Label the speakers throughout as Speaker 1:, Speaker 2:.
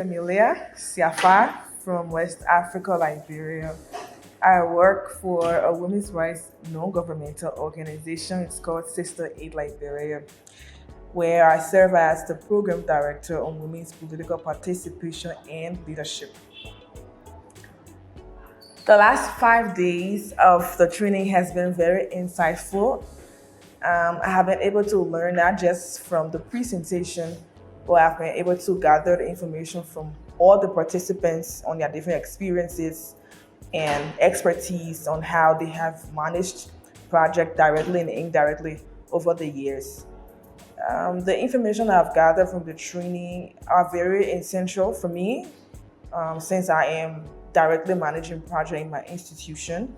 Speaker 1: Emilia Siafa from West Africa, Liberia. I work for a women's rights non-governmental organization. It's called Sister Aid Liberia, where I serve as the program director on women's political participation and leadership. The last 5 days of the training has been very insightful. I have been able to learn not just from the presentation, but I've been able to gather the information from all the participants on their different experiences and expertise on how they have managed project directly and indirectly over the years. The information I've gathered from the training are very essential for me since I am directly managing project in my institution.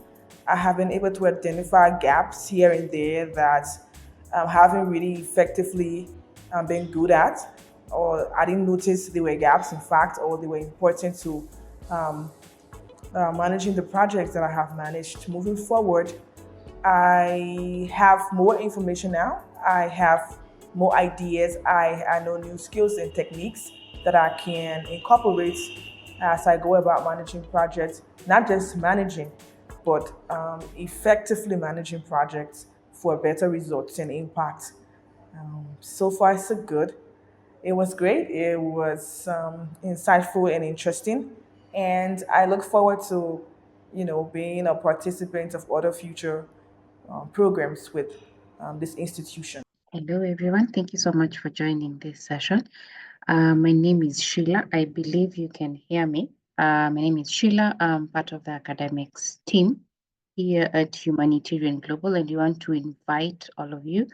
Speaker 1: I have been able to identify gaps here and there that I haven't really effectively been good at, or I didn't notice there were gaps, in fact, or they were important to managing the projects that I have managed. Moving forward, I have more information now. I have more ideas. I know new skills and techniques that I can incorporate as I go about managing projects, not just managing, but effectively managing projects for better results and impact. So far, so good. It was great. It was insightful and interesting, and I look forward to, being a participant of other future programs with this institution.
Speaker 2: Hello, everyone. Thank you so much for joining this session. My name is Sheilah. I believe you can hear me. My name is Sheilah. I'm part of the academics team here at Humanitarian Global, and we want to invite all of you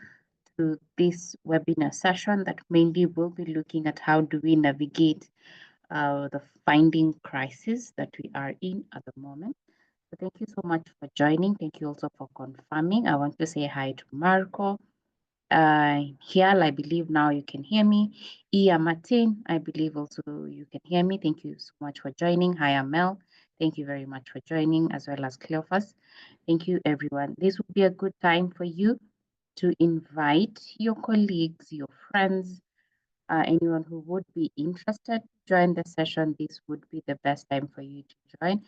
Speaker 2: to this webinar session that mainly will be looking at how do we navigate the finding crisis that we are in at the moment. So thank you so much for joining. Thank you also for confirming. I want to say hi to Marco. Hial, I believe now you can hear me. Ia Martin, I believe also you can hear me. Thank you so much for joining. Hi, Amel. Thank you very much for joining, as well as Cleophas. Thank you, everyone. This will be a good time for you to invite your colleagues, your friends, anyone who would be interested to join the session. This would be the best time for you to join.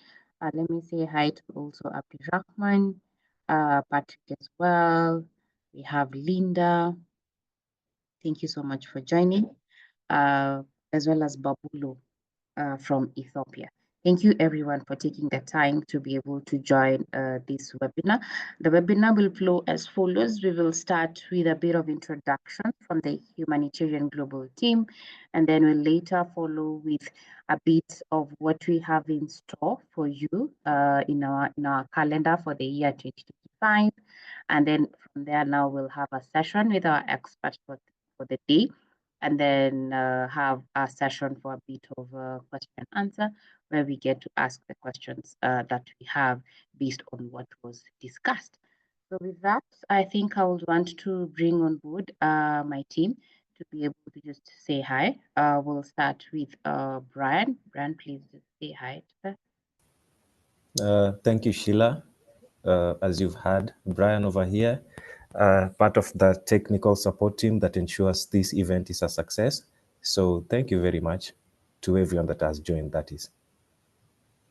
Speaker 2: Let me say hi to also Abdirahman, Patrick as well. We have Linda. Thank you so much for joining, as well as Babulo from Ethiopia. Thank you everyone for taking the time to be able to join this webinar. The webinar will flow as follows. We will start with a bit of introduction from the Humanitarian Global team, and then we'll later follow with a bit of what we have in store for you in our calendar for the year 2025. And then from there now we'll have a session with our experts for the day, and then have a session for a bit of question and answer, where we get to ask the questions that we have based on what was discussed. So with that, I think I would want to bring on board my team to be able to just say hi. We'll start with Brian. Brian, please just say hi to
Speaker 3: Thank you, Sheilah. As you've heard, Brian over here, part of the technical support team that ensures this event is a success. So thank you very much to everyone that has joined, that is.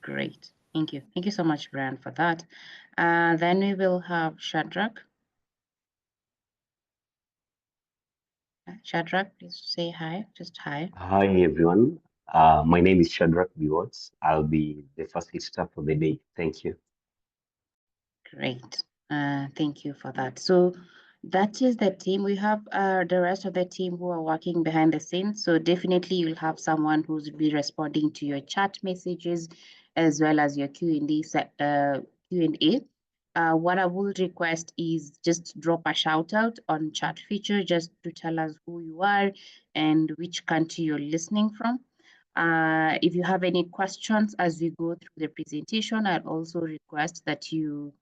Speaker 2: Great. Thank you. Thank you so much, Brian, for that. Then we will have Shadrack. Shadrack, please say hi. Just hi.
Speaker 4: Hi, everyone. My name is Shadrack Biwott. I'll be the facilitator for the day. Thank you.
Speaker 2: Great. Thank you for that. So that is the team. We have the rest of the team who are working behind the scenes. So definitely you'll have someone who's be responding to your chat messages as well as your Q&A. What I will request is just drop a shout out on chat feature just to tell us who you are and which country you're listening from. If you have any questions as we go through the presentation, I'll also request that you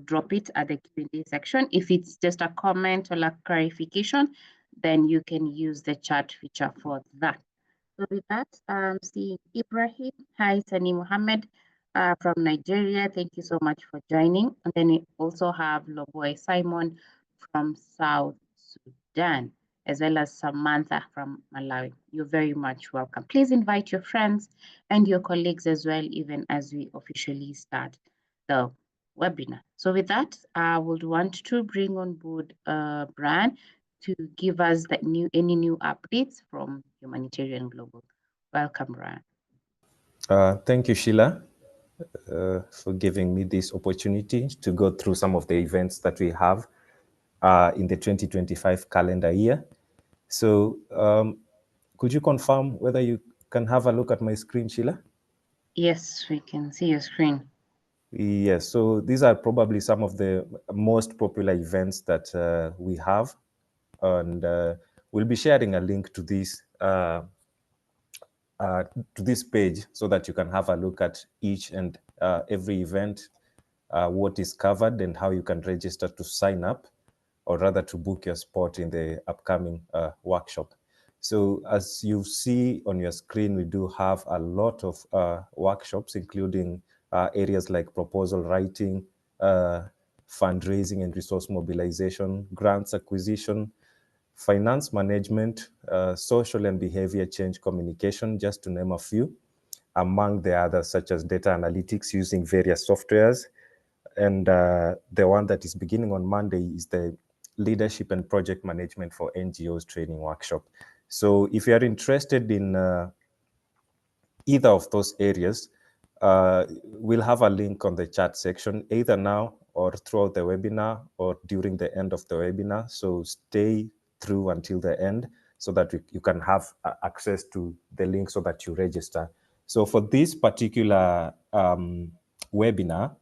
Speaker 2: drop it at the Q&A section. If it's just a comment or a clarification, then you can use the chat feature for that. So with that, I'm seeing Ibrahim. Hi, Sani Mohammed from Nigeria. Thank you so much for joining. And then we also have Loboy Simon from South Sudan. as well as Samantha from Malawi. You're very much welcome. Please invite your friends and your colleagues as well, even as we officially start the webinar. So with that, I would want to bring on board Brian to give us any new updates from Humanitarian Global. Welcome, Brian.
Speaker 3: Thank you, Sheilah, for giving me this opportunity to go through some of the events that we have in the 2025 calendar year. So could you confirm whether you can have a look at my screen, Sheilah?
Speaker 2: Yes, we can see your screen.
Speaker 3: Yes, so these are probably some of the most popular events that we have. And we'll be sharing a link to this page so that you can have a look at each and every event, what is covered and how you can register to sign up, or rather to book your spot in the upcoming workshop. So as you see on your screen, we do have a lot of workshops, including areas like proposal writing, fundraising and resource mobilization, grants acquisition, finance management, social and behavior change communication, just to name a few, among the others, such as data analytics using various softwares. And the one that is beginning on Monday is the leadership and project management for NGOs training workshop. So if you are interested in either of those areas, we'll have a link on the chat section, either now or throughout the webinar or during the end of the webinar. So stay through until the end so that you can have access to the link so that you register. So for this particular webinar,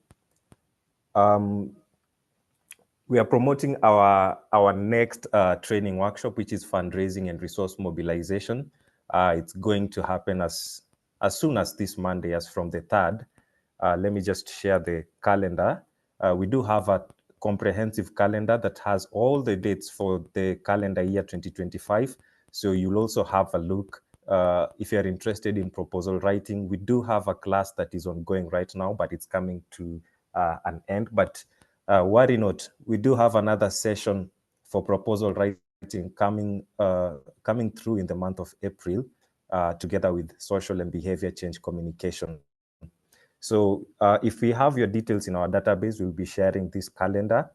Speaker 3: we are promoting our next training workshop, which is fundraising and resource mobilization. It's going to happen as soon as this Monday, as from the 3rd. Let me just share the calendar. We do have a comprehensive calendar that has all the dates for the calendar year 2025. So you'll also have a look. If you're interested in proposal writing, we do have a class that is ongoing right now, but it's coming to an end. But worry not, we do have another session for proposal writing coming through in the month of April, together with social and behavior change communication. So if we have your details in our database, we'll be sharing this calendar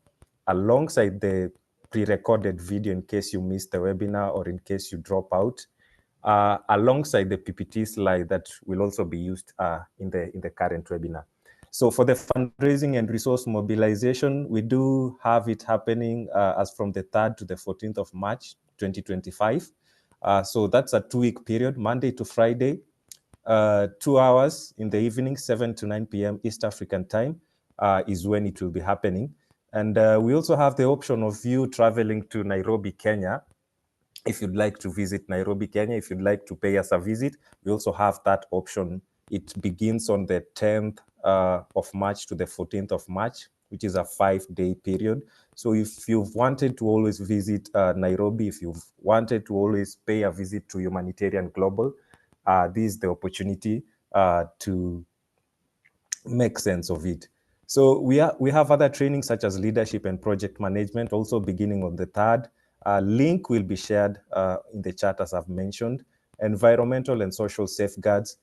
Speaker 3: alongside the pre-recorded video in case you missed the webinar or in case you drop out, alongside the PPT slide that will also be used in the current webinar. So for the fundraising and resource mobilization, we do have it happening as from the 3rd to the 14th of March, 2025. So that's a 2-week period, Monday to Friday, 2 hours in the evening, 7 to 9 p.m. East African time is when it will be happening. And we also have the option of you traveling to Nairobi, Kenya. If you'd like to visit Nairobi, Kenya, if you'd like to pay us a visit, we also have that option. It begins on the 10th of March to the 14th of March, which is a 5-day period. So if you've wanted to always visit Nairobi, if you've wanted to always pay a visit to Humanitarian Global, this is the opportunity to make sense of it. So we have other trainings such as leadership and project management, also beginning on the 3rd. Link will be shared in the chat, as I've mentioned. Environmental and social safeguards.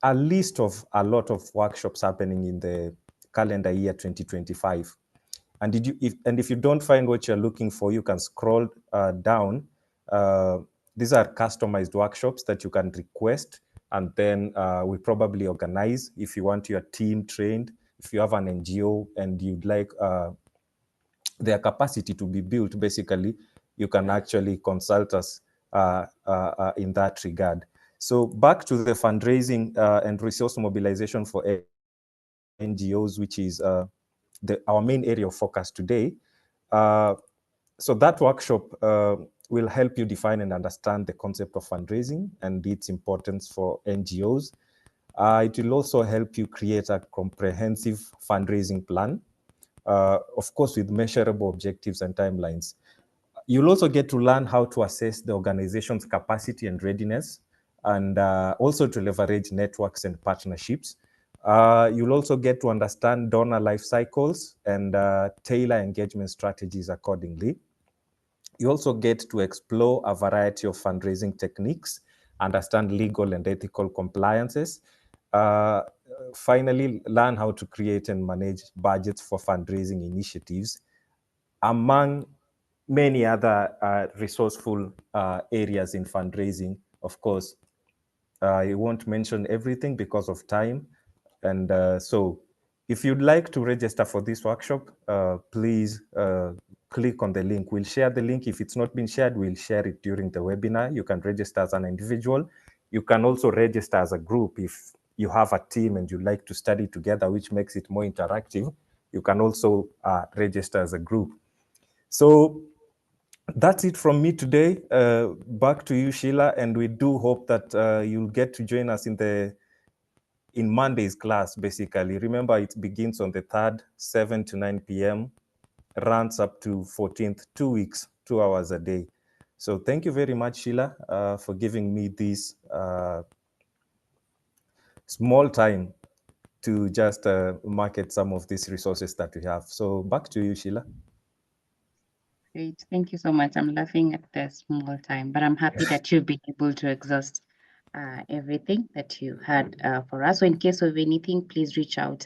Speaker 3: A list of a lot of workshops happening in the calendar year 2025. And if you don't find what you're looking for, you can scroll down. These are customized workshops that you can request, and then we probably organize. If you want your team trained, if you have an NGO and you'd like their capacity to be built, basically, you can actually consult us in that regard. So back to the fundraising and resource mobilization for NGOs, which is our main area of focus today. So that workshop will help you define and understand the concept of fundraising and its importance for NGOs. It will also help you create a comprehensive fundraising plan, of course, with measurable objectives and timelines. You'll also get to learn how to assess the organization's capacity and readiness, and also to leverage networks and partnerships. You'll also get to understand donor life cycles and tailor engagement strategies accordingly. You also get to explore a variety of fundraising techniques, understand legal and ethical compliances. Finally, learn how to create and manage budgets for fundraising initiatives, among many other resourceful areas in fundraising. Of course, I won't mention everything because of time. And so if you'd like to register for this workshop, please click on the link. We'll share the link. If it's not been shared, we'll share it during the webinar. You can register as an individual. You can also register as a group if you have a team and you like to study together, which makes it more interactive. You can also register as a group. So that's it from me today. Back to you, Sheilah, and we do hope that you'll get to join us in Monday's class, basically. Remember, it begins on the 3rd, 7 to 9 p.m., runs up to 14th, 2 weeks, 2 hours a day. So thank you very much, Sheilah, for giving me this small time to just market some of these resources that we have. So back to you, Sheilah.
Speaker 2: Great. Thank you so much. I'm laughing at the small time, but I'm happy that you've been able to exhaust everything that you had for us. So in case of anything, please reach out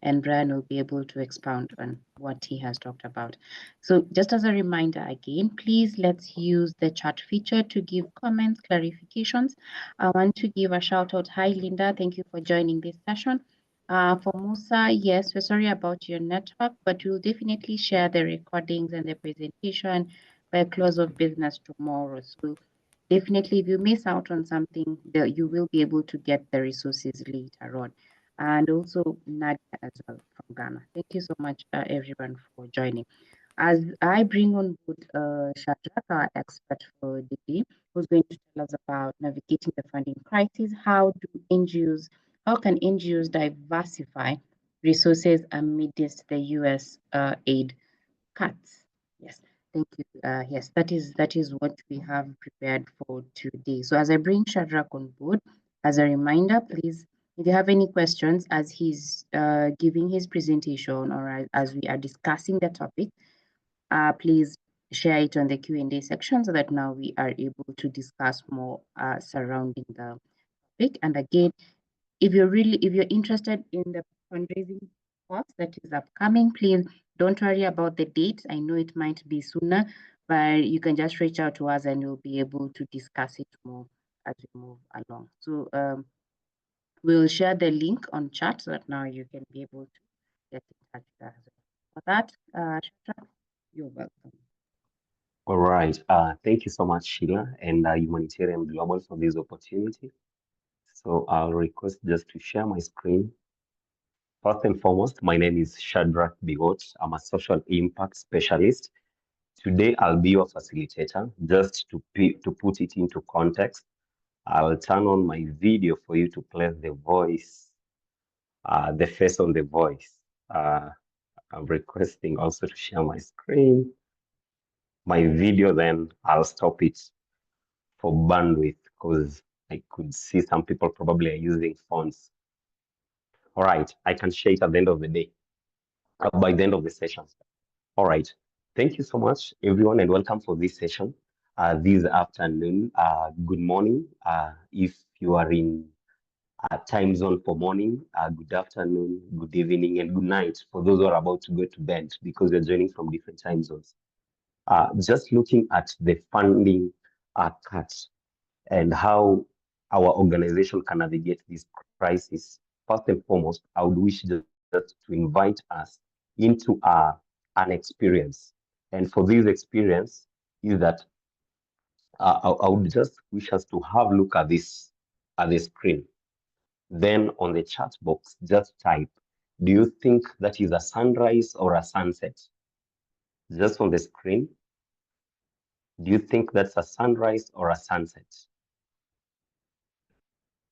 Speaker 2: and Brian will be able to expound on what he has talked about. So just as a reminder again, please let's use the chat feature to give comments, clarifications. I want to give a shout out. Hi, Linda. Thank you for joining this session. For Musa, yes, we're sorry about your network, but we'll definitely share the recordings and the presentation by close of business tomorrow. So definitely, if you miss out on something, you will be able to get the resources later on. And also Nadia as well from Ghana. Thank you so much, everyone, for joining. As I bring on board Shadrack, our expert for the day, who's going to tell us about navigating the funding crisis, how can NGOs diversify resources amidst the US aid cuts? Yes, thank you. Yes, that is what we have prepared for today. So as I bring Shadrack on board, as a reminder, please, if you have any questions as he's giving his presentation or as we are discussing the topic, please share it on the Q&A section so that now we are able to discuss more surrounding the topic. And again, if you're interested in the fundraising course that is upcoming, please don't worry about the date. I know it might be sooner, but you can just reach out to us and we'll be able to discuss it more as we move along. So we'll share the link on chat so that now you can be able to get in touch with us. For that, Shadrack, you're welcome.
Speaker 4: All right. Thank you so much, Sheilah and Humanitarian Global for this opportunity. So I'll request just to share my screen. First and foremost, my name is Shadrack Biwott. I'm a social impact specialist. Today, I'll be your facilitator. Just to put it into context, I'll turn on my video for you to place the voice, the face on the voice. I'm requesting also to share my screen, my video, then I'll stop it for bandwidth because I could see some people probably are using phones. All right, I can share it at the end of the day, by the end of the session. All right, thank you so much, everyone, and welcome for this session this afternoon. Good morning. If you are in time zone for morning, good afternoon, good evening, and good night for those who are about to go to bed because they're joining from different time zones. Just looking at the funding cuts and how our organization can navigate this crisis, first and foremost, I would wish just to invite us into an experience. And for this experience is that I would just wish us to have a look at this at the screen. Then on the chat box, just type, do you think that is a sunrise or a sunset? Just on the screen, do you think that's a sunrise or a sunset?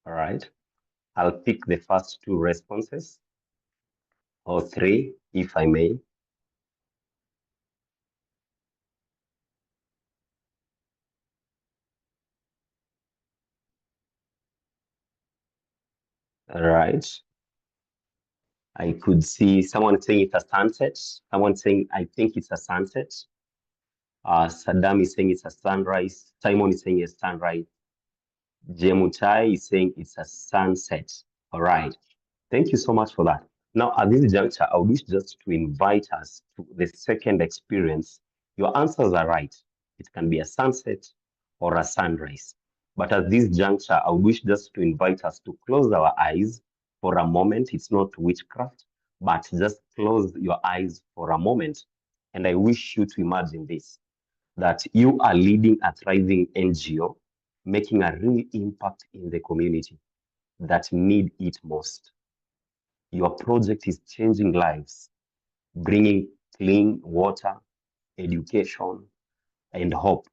Speaker 4: All right. I'll pick the first two responses, or three, if I may. All right. I could see someone saying it's a sunset, someone saying, I think it's a sunset. Saddam is saying it's a sunrise. Simon is saying it's sunrise. Jemutai is saying it's a sunset. All right. Thank you so much for that. Now, at this juncture, I wish just to invite us to the second experience. Your answers are right. It can be a sunset or a sunrise. But at this juncture, I wish just to invite us to close our eyes for a moment. It's not witchcraft, but just close your eyes for a moment. And I wish you to imagine this, that you are leading a thriving NGO, making a real impact in the community that need it most. Your project is changing lives, bringing clean water, education, and hope.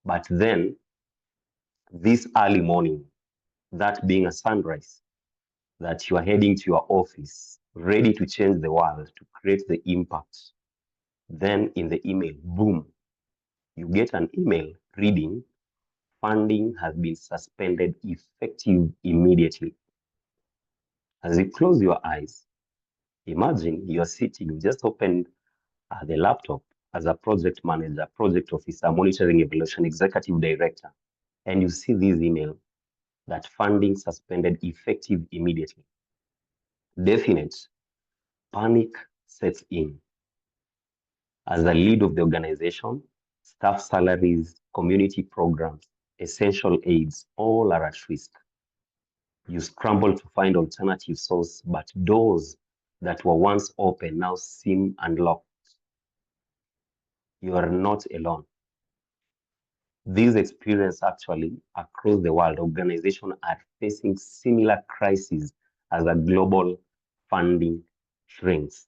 Speaker 4: But then, this early morning, that being a sunrise, that you are heading to your office, ready to change the world, to create the impact. Then in the email, boom, you get an email reading, funding has been suspended effective immediately. As you close your eyes, imagine you're sitting, you just opened the laptop as a project manager, project officer, monitoring evaluation, executive director, and you see this email that funding suspended effective immediately. Definite panic sets in. As the lead of the organization, staff salaries, community programs, essential aids, all are at risk. You scramble to find alternative sources, but doors that were once open now seem unlocked. You are not alone. This experience actually across the world, organizations are facing similar crises as a global funding shrinks.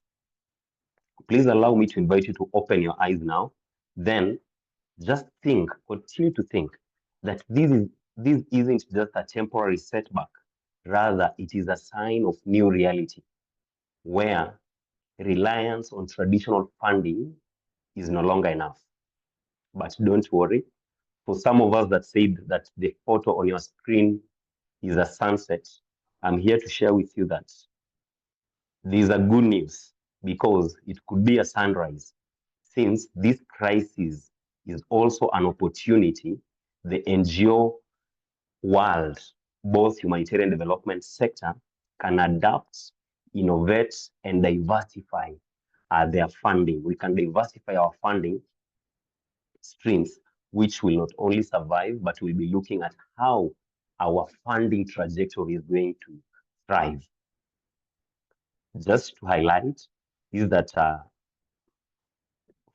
Speaker 4: Please allow me to invite you to open your eyes now. Then just think, continue to think that this isn't just a temporary setback. Rather, it is a sign of new reality where reliance on traditional funding is no longer enough. But don't worry. For some of us that said that the photo on your screen is a sunset, I'm here to share with you that these are good news because it could be a sunrise. Since this crisis is also an opportunity, the NGO world, both humanitarian development sector, can adapt, innovate, and diversify their funding. We can diversify our funding streams, which will not only survive, but we'll be looking at how our funding trajectory is going to thrive. Just to highlight is that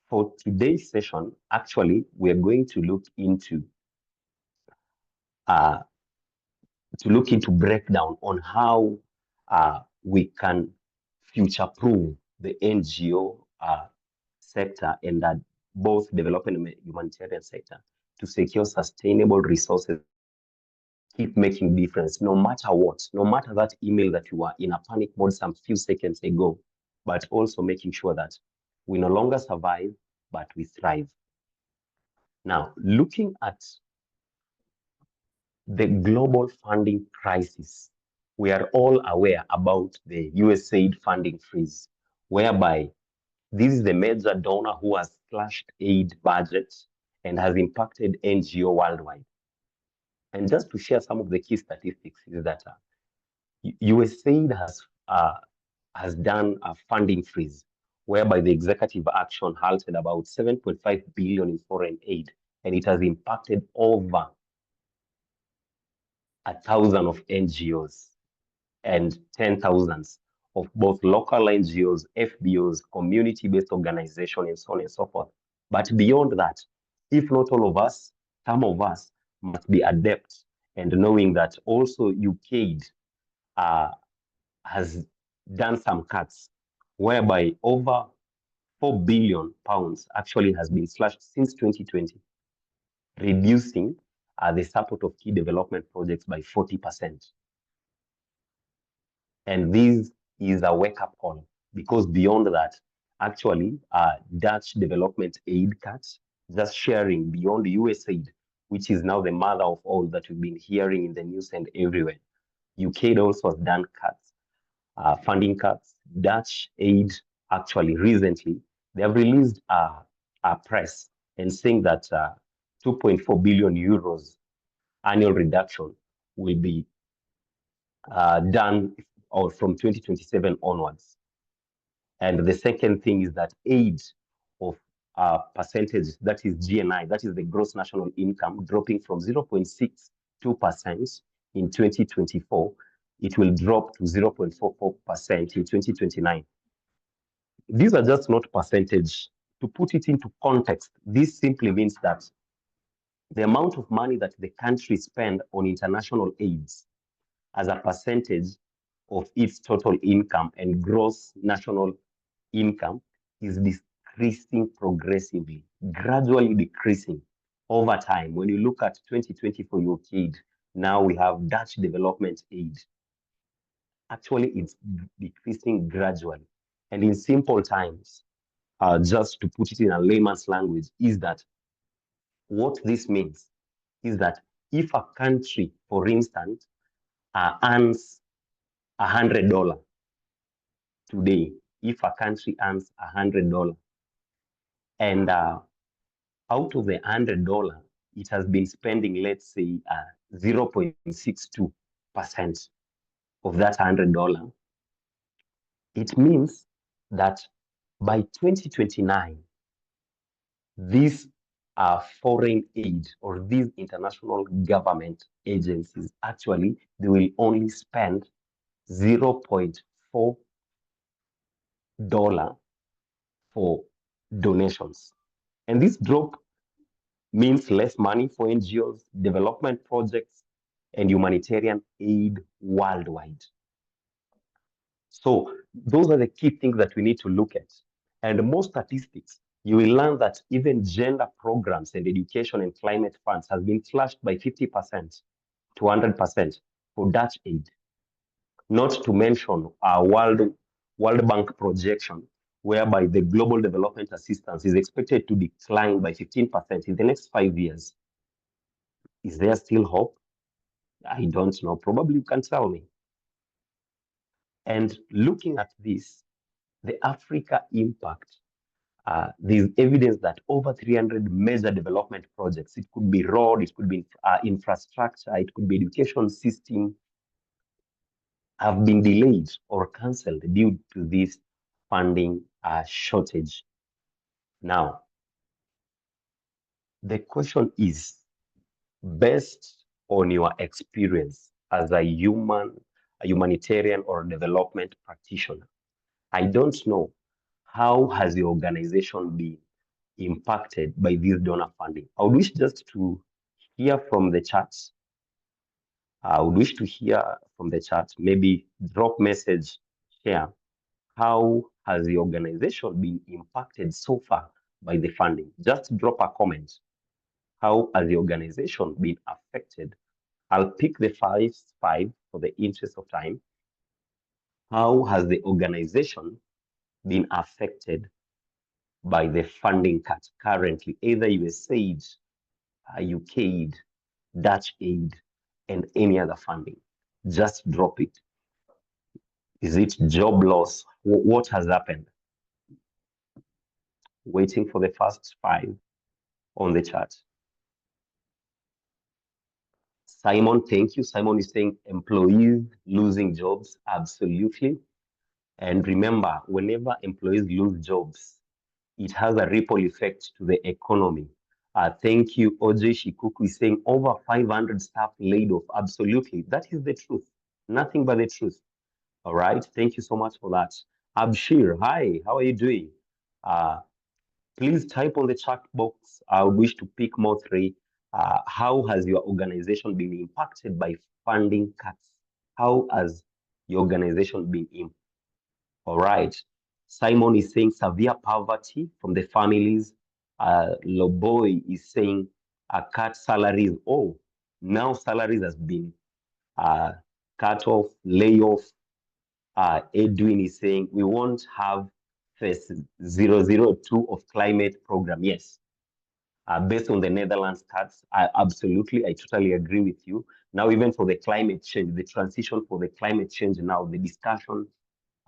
Speaker 4: for today's session, actually, we're going to look into breakdown on how we can future-proof the NGO sector and that both development and humanitarian sector to secure sustainable resources, keep making difference no matter what, no matter that email that you were in a panic mode some few seconds ago, but also making sure that we no longer survive, but we thrive. Now, looking at the global funding crisis, we are all aware about the USAID funding freeze, whereby this is the major donor who has slashed aid budgets and has impacted NGO worldwide. And just to share some of the key statistics is that USAID has done a funding freeze, whereby the executive action halted about 7.5 billion in foreign aid, and it has impacted over 1,000 of NGOs and 10,000s of both local NGOs, FBOs, community-based organizations, and so on and so forth. But beyond that, if not all of us, some of us must be adept and knowing that also UKAID has done some cuts, whereby over £4 billion actually has been slashed since 2020, reducing the support of key development projects by 40%. And this is a wake-up call because beyond that, actually, Dutch development aid cuts, just sharing beyond USAID, which is now the mother of all that we've been hearing in the news and everywhere. UKAID also has done cuts, funding cuts. Dutch aid, actually, recently, they have released a press and saying that 2.4 billion euros annual reduction will be done or from 2027 onwards. And the second thing is that aid of percentage, that is GNI, that is the gross national income, dropping from 0.62% in 2024, it will drop to 0.44% in 2029. These are just not percentage. To put it into context, this simply means that the amount of money that the country spend on international aids as a percentage of its total income and gross national income is decreasing progressively, gradually decreasing over time. When you look at 2020 for your kid, now we have Dutch development aid. Actually, it's decreasing gradually. And in simple times, just to put it in a layman's language, is that what this means is that if a country, for instance, earns $100 today, if a country earns $100, and out of the $100, it has been spending, let's say, 0.62% of that $100, it means that by 2029, these foreign aid or these international government agencies, actually, they will only spend $0.4 for donations. And this drop means less money for NGOs, development projects, and humanitarian aid worldwide. So those are the key things that we need to look at. And more statistics, you will learn that even gender programs and education and climate funds has been slashed by 50% to 100% for Dutch aid. Not to mention our World Bank projection, whereby the global development assistance is expected to decline by 15% in the next 5 years. Is there still hope? I don't know. Probably you can tell me. And looking at this, the Africa impact, there's evidence that over 300 major development projects, it could be road, it could be infrastructure, it could be education system, have been delayed or cancelled due to this funding shortage. Now, the question is, based on your experience as a humanitarian or development practitioner, I don't know, how has the organization been impacted by this donor funding? I would wish just to hear from the chat. I would wish to hear from the chat, maybe drop message, share. How has the organization been impacted so far by the funding? Just drop a comment. How has the organization been affected? I'll pick the five for the interest of time. How has the organization been affected by the funding cut currently, either USAID, UK aid, Dutch aid, and any other funding? Just drop it. Is it job loss? What has happened? Waiting for the first 5 on the chat. Simon, thank you. Simon is saying employees losing jobs. Absolutely. And remember, whenever employees lose jobs, it has a ripple effect to the economy. Thank you. OJ Shikuku is saying over 500 staff laid off. Absolutely. That is the truth. Nothing but the truth. All right. Thank you so much for that. Abshir, hi. How are you doing? Please type on the chat box. I wish to pick more 3. How has your organization been impacted by funding cuts? How has your organization been impacted? All right. Simon is saying severe poverty from the families. Loboy is saying cut salaries. Oh, now salaries has been cut off, layoff. Edwin is saying we won't have phase 002 of climate program. Yes. Based on the Netherlands cuts, I totally agree with you. Now, even for the climate change, the transition for the climate change now, the discussion,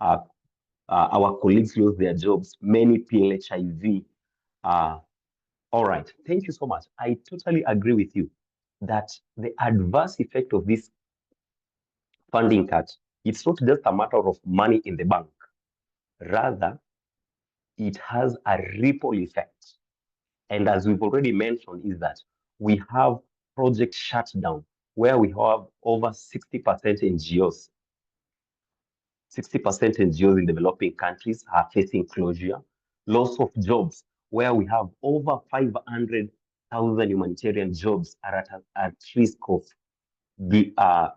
Speaker 4: our colleagues lose their jobs, many PLHIV All right, thank you so much. I totally agree with you that the adverse effect of this funding cut, it's not just a matter of money in the bank. Rather, it has a ripple effect. And as we've already mentioned, is that we have project shutdown where we have over 60% NGOs. 60% NGOs in developing countries are facing closure. Loss of jobs, where we have over 500,000 humanitarian jobs are at risk of are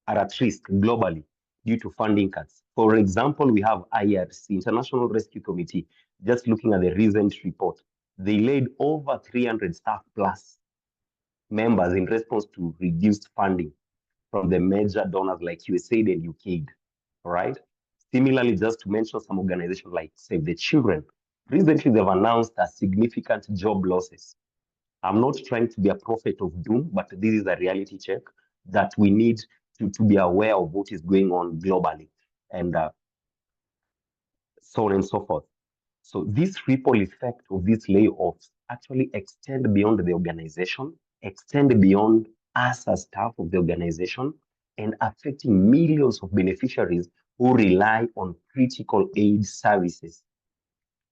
Speaker 4: at risk globally due to funding cuts. For example, we have IRC, International Rescue Committee, just looking at the recent report. They laid over 300 staff plus members in response to reduced funding from the major donors like USAID and UKAID. All right. Similarly, just to mention some organizations like Save the Children, recently they've announced a significant job losses. I'm not trying to be a prophet of doom, but this is a reality check that we need to be aware of what is going on globally and so on and so forth. So this ripple effect of these layoffs actually extend beyond the organization, extend beyond us as staff of the organization, and affecting millions of beneficiaries who rely on critical aid services.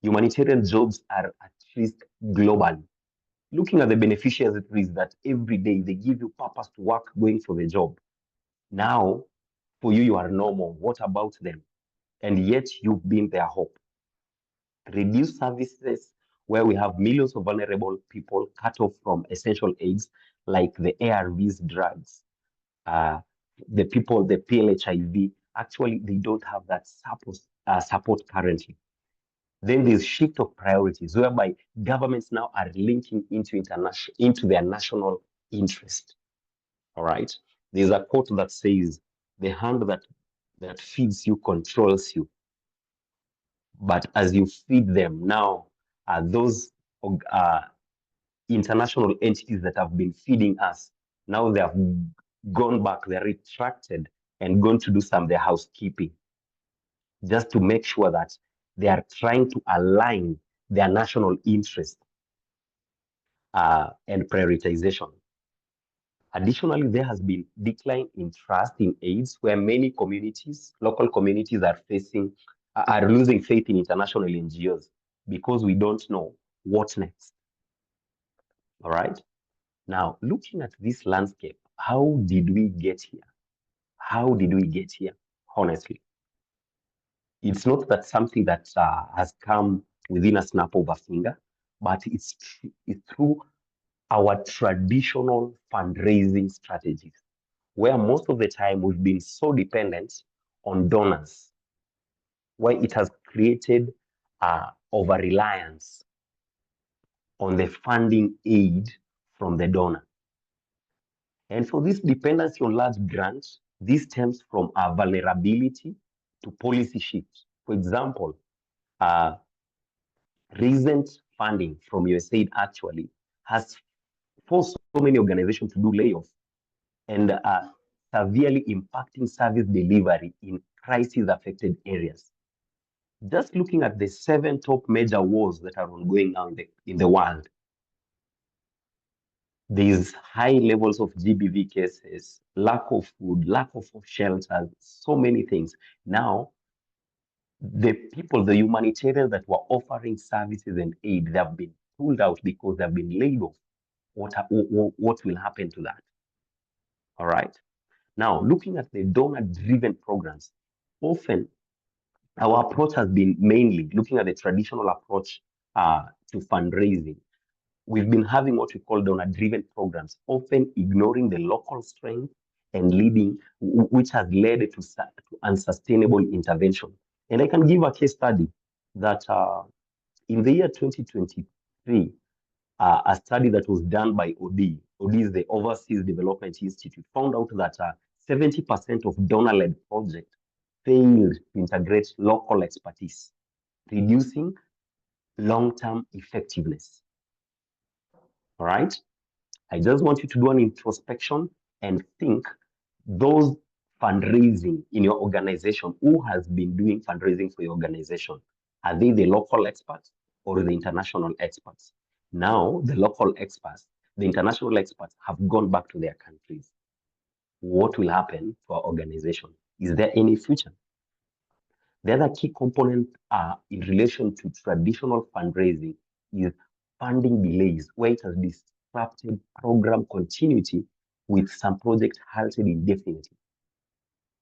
Speaker 4: Humanitarian jobs are at risk globally. Looking at the beneficiaries that every day they give you purpose to work going for the job. Now, for you, you are normal. What about them? And yet you've been their hope. Reduced services where we have millions of vulnerable people cut off from essential aids like the ARVs drugs, the people, the PLHIV, actually they don't have that support currently. Then there's shift of priorities whereby governments now are linking into their national interest. All right. There's a quote that says, "The hand that feeds you controls you, but as you feed them now, those international entities that have been feeding us, now they have gone back, they're retracted and going to do some of their housekeeping, just to make sure that they are trying to align their national interest and prioritization." Additionally, there has been decline in trust in aids, where many communities, local communities, are losing faith in international NGOs because we don't know what next. All right. Now, looking at this landscape, how did we get here? How did we get here? Honestly, it's not that something that has come within a snap of a finger, but it's through our traditional fundraising strategies, where most of the time we've been so dependent on donors, where it has created over-reliance on the funding aid from the donor. And for this dependency on large grants, this stems from our vulnerability to policy shifts. For example, recent funding from USAID actually has forced so many organizations to do layoffs and severely impacting service delivery in crisis-affected areas. Just looking at the 7 top major wars that are ongoing now in the world, there's high levels of GBV cases, lack of food, lack of shelter, so many things. Now, the people, the humanitarians that were offering services and aid, they have been pulled out because they have been laid off. What will happen to that? All right. Now, looking at the donor-driven programs, often our approach has been mainly looking at the traditional approach to fundraising. We've been having what we call donor-driven programs, often ignoring the local strength and leading, which has led to unsustainable intervention. And I can give a case study that in the year 2023, a study that was done by OD is the Overseas Development Institute, found out that 70% of donor-led projects failed to integrate local expertise, reducing long-term effectiveness. All right? I just want you to do an introspection and think those fundraising in your organization, who has been doing fundraising for your organization? Are they the local experts or the international experts? Now, the local experts, the international experts have gone back to their countries. What will happen to our organization? Is there any future? The other key component in relation to traditional fundraising is funding delays, where it has disrupted program continuity with some projects halted indefinitely.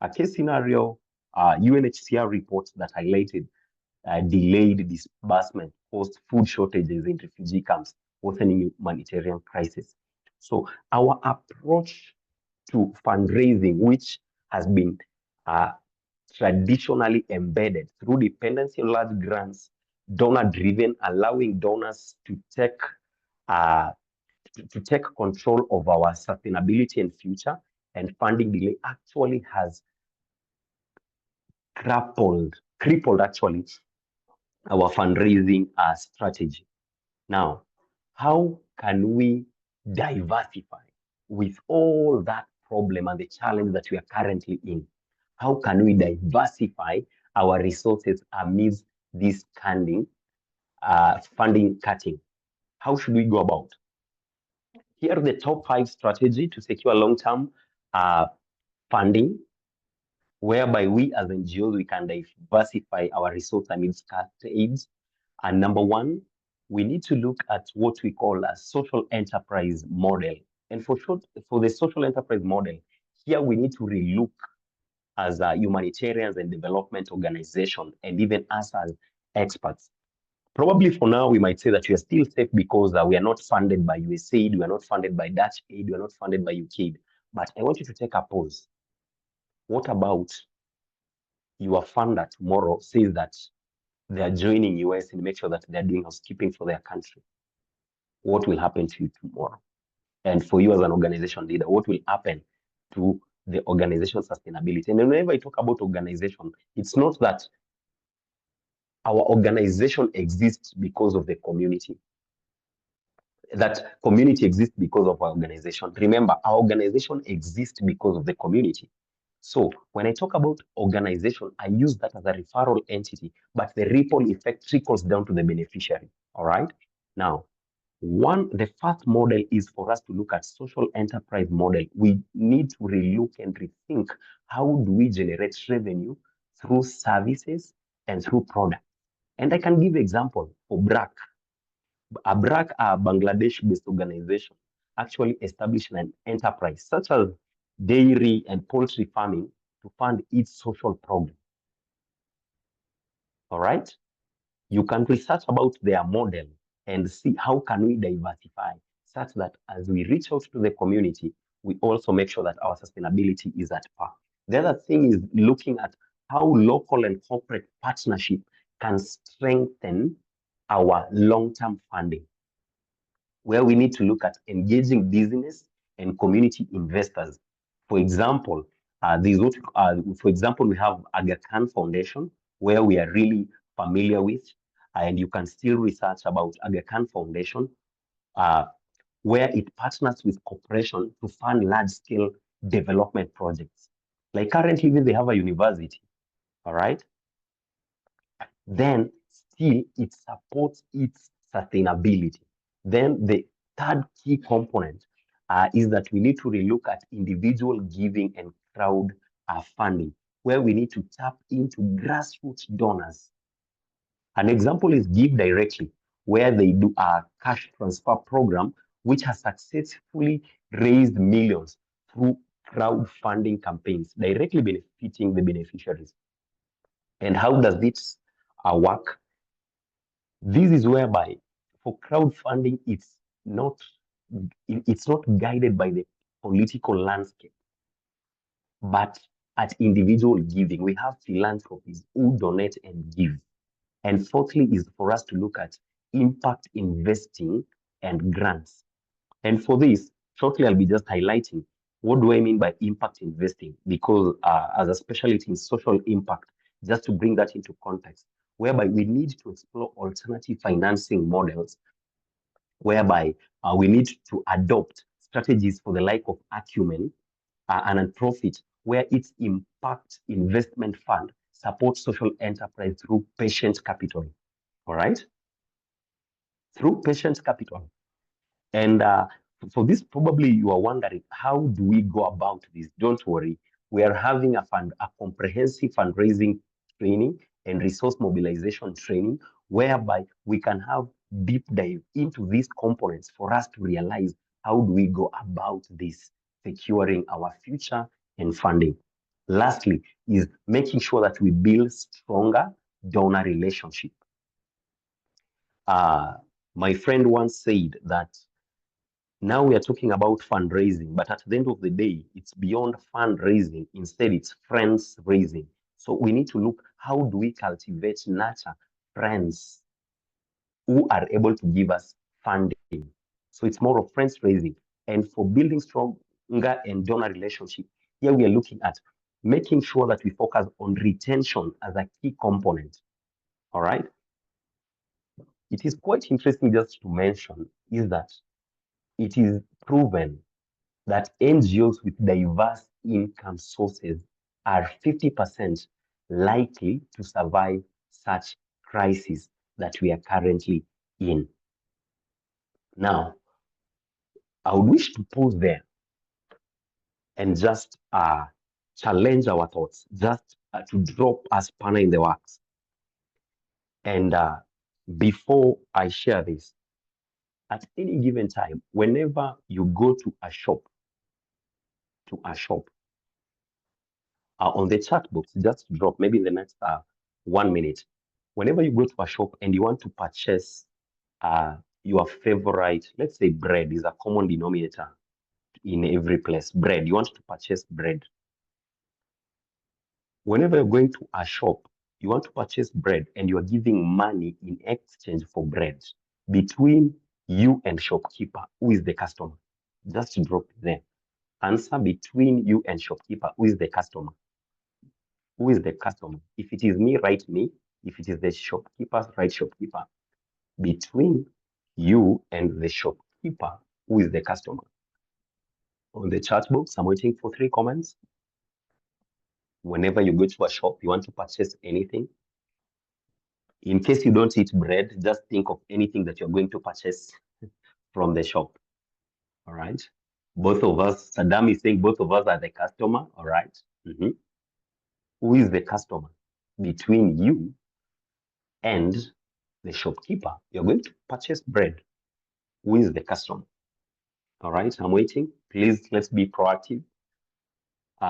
Speaker 4: A case scenario, UNHCR reports that highlighted delayed disbursement caused food shortages in refugee camps, worsening humanitarian crisis. So our approach to fundraising, which has been traditionally embedded through dependency on large grants, donor-driven, allowing donors to take control of our sustainability and future, and funding delay actually has crippled actually our fundraising strategy. Now, how can we diversify with all that problem and the challenge that we are currently in? How can we diversify our resources amidst this funding cutting? How should we go about? Here are the top 5 strategies to secure long-term funding, whereby we as NGOs, we can diversify our resource amidst cut aids. And number 1, we need to look at what we call a social enterprise model. And for the social enterprise model, here we need to relook as humanitarians and development organization, and even us as experts. Probably for now, we might say that we are still safe because we are not funded by USAID, we are not funded by Dutch aid, we are not funded by UKAID. But I want you to take a pause. What about your funder tomorrow says that they are joining US and make sure that they're doing housekeeping for their country? What will happen to you tomorrow? And for you as an organization leader, what will happen to the organization sustainability? And whenever I talk about organization, it's not that our organization exists because of the community. That community exists because of our organization. Remember, our organization exists because of the community. So when I talk about organization, I use that as a referral entity, but the ripple effect trickles down to the beneficiary. All right. Now, the first model is for us to look at social enterprise model. We need to relook and rethink how do we generate revenue through services and through products. And I can give example for BRAC. A BRAC, a Bangladesh-based organization, actually established an enterprise such as dairy and poultry farming to fund its social program. All right? You can research about their model and see how can we diversify such that as we reach out to the community, we also make sure that our sustainability is at par. The other thing is looking at how local and corporate partnership can strengthen our long-term funding, where we need to look at engaging business and community investors. For example, we have Aga Khan Foundation, where we are really familiar with, and you can still research about Aga Khan Foundation, where it partners with corporations to fund large-scale development projects. Like currently, they have a university, all right? Then still it supports its sustainability. Then the third key component is that we need to relook at individual giving and crowd funding, where we need to tap into grassroots donors. An example is Give Directly, where they do a cash transfer program, which has successfully raised millions through crowdfunding campaigns, directly benefiting the beneficiaries. And how does this work? This is whereby for crowdfunding, it's not guided by the political landscape, but at individual giving. We have philanthropies who donate and give. And fourthly is for us to look at impact investing and grants. And for this, shortly I'll be just highlighting what do I mean by impact investing, because as a specialty in social impact, just to bring that into context, whereby we need to explore alternative financing models, whereby we need to adopt strategies for the like of Acumen and Nonprofit, where its impact investment fund supports social enterprise through patient capital. All right. through patient capital. And for this, probably you are wondering, how do we go about this? Don't worry. We are having a comprehensive fundraising training and resource mobilization training, whereby we can have deep dive into these components for us to realize how do we go about this, securing our future and funding. Lastly, is making sure that we build stronger donor relationship. My friend once said that now we are talking about fundraising, but at the end of the day, it's beyond fundraising. Instead, it's friends raising. So we need to look, how do we cultivate, nurture friends who are able to give us funding? So it's more of friends raising. And for building stronger and donor relationship, here we are looking at making sure that we focus on retention as a key component. All right. It is quite interesting just to mention is that it is proven that NGOs with diverse income sources are 50% likely to survive such crises that we are currently in. Now, I would wish to pause there and just challenge our thoughts, just to drop a spanner in the works. And before I share this, at any given time, whenever you go to a shop, on the chat box, just drop maybe in the next 1 minute. Whenever you go to a shop and you want to purchase your favorite, let's say bread is a common denominator in every place. Bread, you want to purchase bread. Whenever you're going to a shop, you want to purchase bread and you are giving money in exchange for bread between you and shopkeeper, who is the customer. Just drop it there. Answer between you and shopkeeper, who is the customer. Who is the customer? If it is me, write me. If it is the shopkeeper, write shopkeeper. Between you and the shopkeeper, who is the customer? On the chat box, I'm waiting for 3 comments. Whenever you go to a shop, you want to purchase anything. In case you don't eat bread, just think of anything that you're going to purchase from the shop. All right. Both of us, Saddam is saying both of us are the customer. All right. Who is the customer? Between you and the shopkeeper, you're going to purchase bread. Who is the customer? All right, I'm waiting. Please, let's be proactive.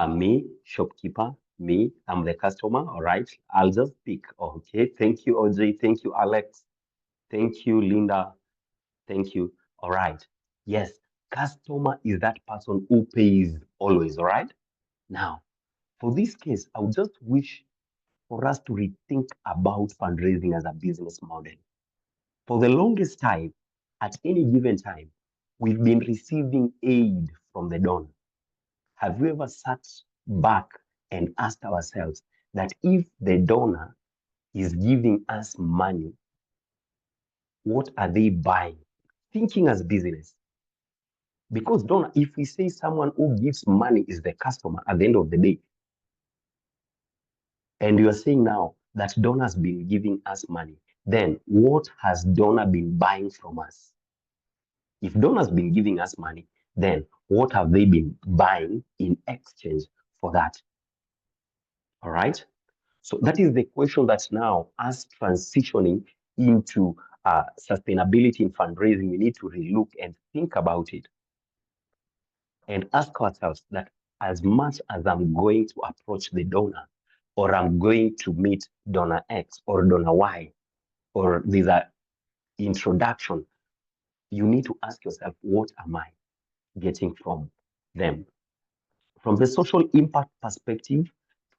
Speaker 4: Me, shopkeeper, me, I'm the customer. All right, I'll just pick. Okay, thank you, OJ. Thank you, Alex. Thank you, Linda. Thank you. All right. Yes, customer is that person who pays always. All right. Now, for this case, I would just wish for us to rethink about fundraising as a business model. For the longest time, at any given time, we've been receiving aid from the donor. Have we ever sat back and asked ourselves that if the donor is giving us money, what are they buying? Thinking as business. Because donor, if we say someone who gives money is the customer at the end of the day, and you are saying now that donor has been giving us money, then what has donor been buying from us? If donor has been giving us money, then what have they been buying in exchange for that? All right. So that is the question that's now us transitioning into sustainability in fundraising. We need to relook and think about it and ask ourselves that as much as I'm going to approach the donor, or I'm going to meet donor X or donor Y, or there's an introduction, you need to ask yourself, what am I getting from them? From the social impact perspective,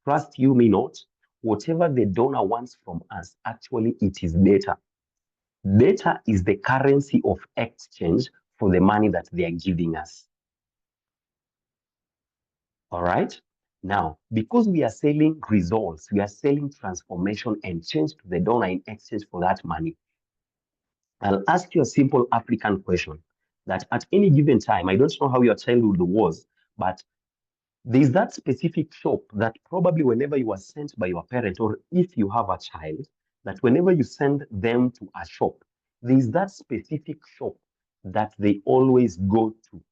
Speaker 4: trust you me not, whatever the donor wants from us, actually it is data. Data is the currency of exchange for the money that they are giving us. All right? Now, because we are selling results, we are selling transformation and change to the donor in exchange for that money, I'll ask you a simple African question that at any given time, I don't know how your childhood was, but there's that specific shop that probably whenever you are sent by your parent, or if you have a child, that whenever you send them to a shop, There's that specific shop that they always go to,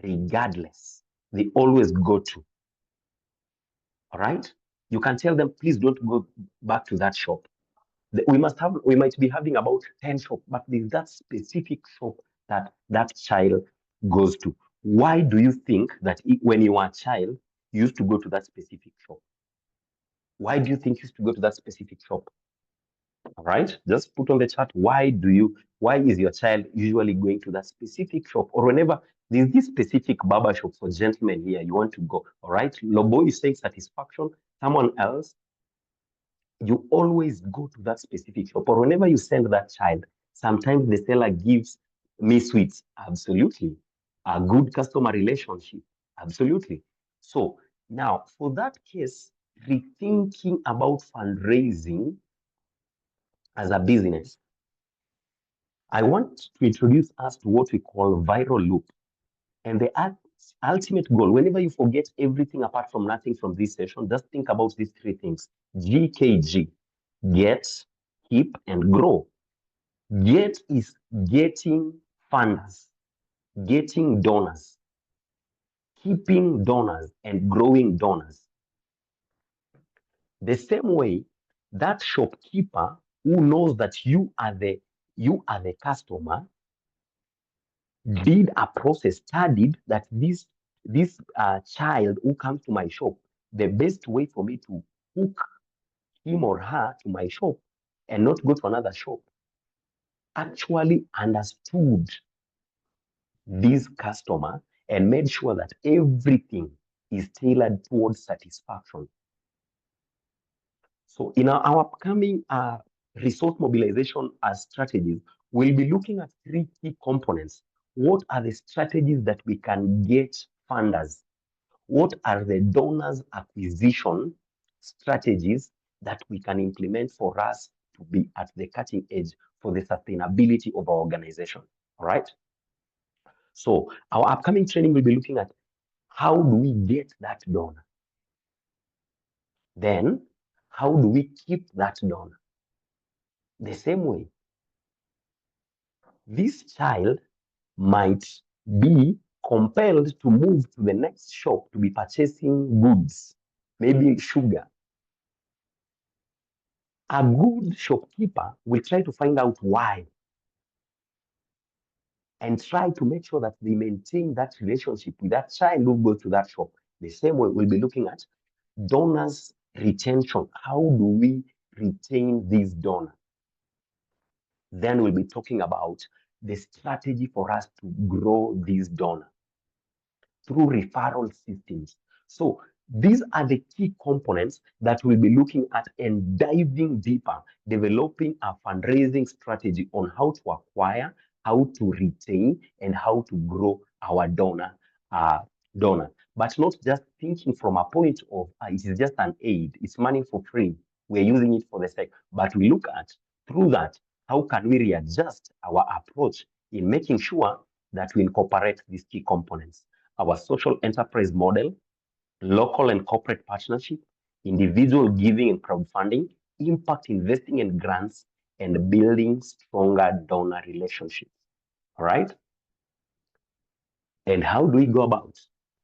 Speaker 4: regardless. They always go to. All right? You can tell them, please don't go back to that shop. We might be having about 10 shops, but there's that specific shop that that child goes to. Why do you think that when you were a child, you used to go to that specific shop? Why do you think you used to go to that specific shop? All right, just put on the chat, why is your child usually going to that specific shop? Or whenever there's this specific barber shop for gentlemen here, you want to go. All right, Lobo is saying satisfaction. Someone else, you always go to that specific shop. Or whenever you send that child, sometimes the seller gives me sweets. Absolutely. A good customer relationship. Absolutely. So now, for that case, rethinking about fundraising as a business, I want to introduce us to what we call viral loop. And the ultimate goal, whenever you forget everything apart from nothing from this session, just think about these three things. GKG, get, keep, and grow. Get is getting funders, getting donors, keeping donors, and growing donors. The same way, that shopkeeper who knows that you are the customer did a process, studied that this child who comes to my shop, the best way for me to hook him or her to my shop and not go to another shop, actually understood this customer and made sure that everything is tailored towards satisfaction. So in our upcoming resource mobilization strategies, we'll be looking at three key components. What are the strategies that we can get funders? What are the donors acquisition strategies that we can implement for us to be at the cutting edge for the sustainability of our organization? All right. So our upcoming training will be looking at how do we get that donor? Then how do we keep that donor? The same way, this child might be compelled to move to the next shop to be purchasing goods, maybe sugar. A good shopkeeper will try to find out why and try to make sure that they maintain that relationship with that child who goes to that shop. The same way, we'll be looking at donors retention. How do we retain this donor? Then we'll be talking about the strategy for us to grow this donor through referral systems. So these are the key components that we'll be looking at and diving deeper, developing a fundraising strategy on how to acquire, how to retain, and how to grow our donor. But not just thinking from a point of it is just an aid, it's money for free, we're using it for the sake. But we look at through that, how can we readjust our approach in making sure that we incorporate these key components? Our social enterprise model, local and corporate partnership, individual giving and crowdfunding, impact investing and grants, and building stronger donor relationships. All right? And how do we go about,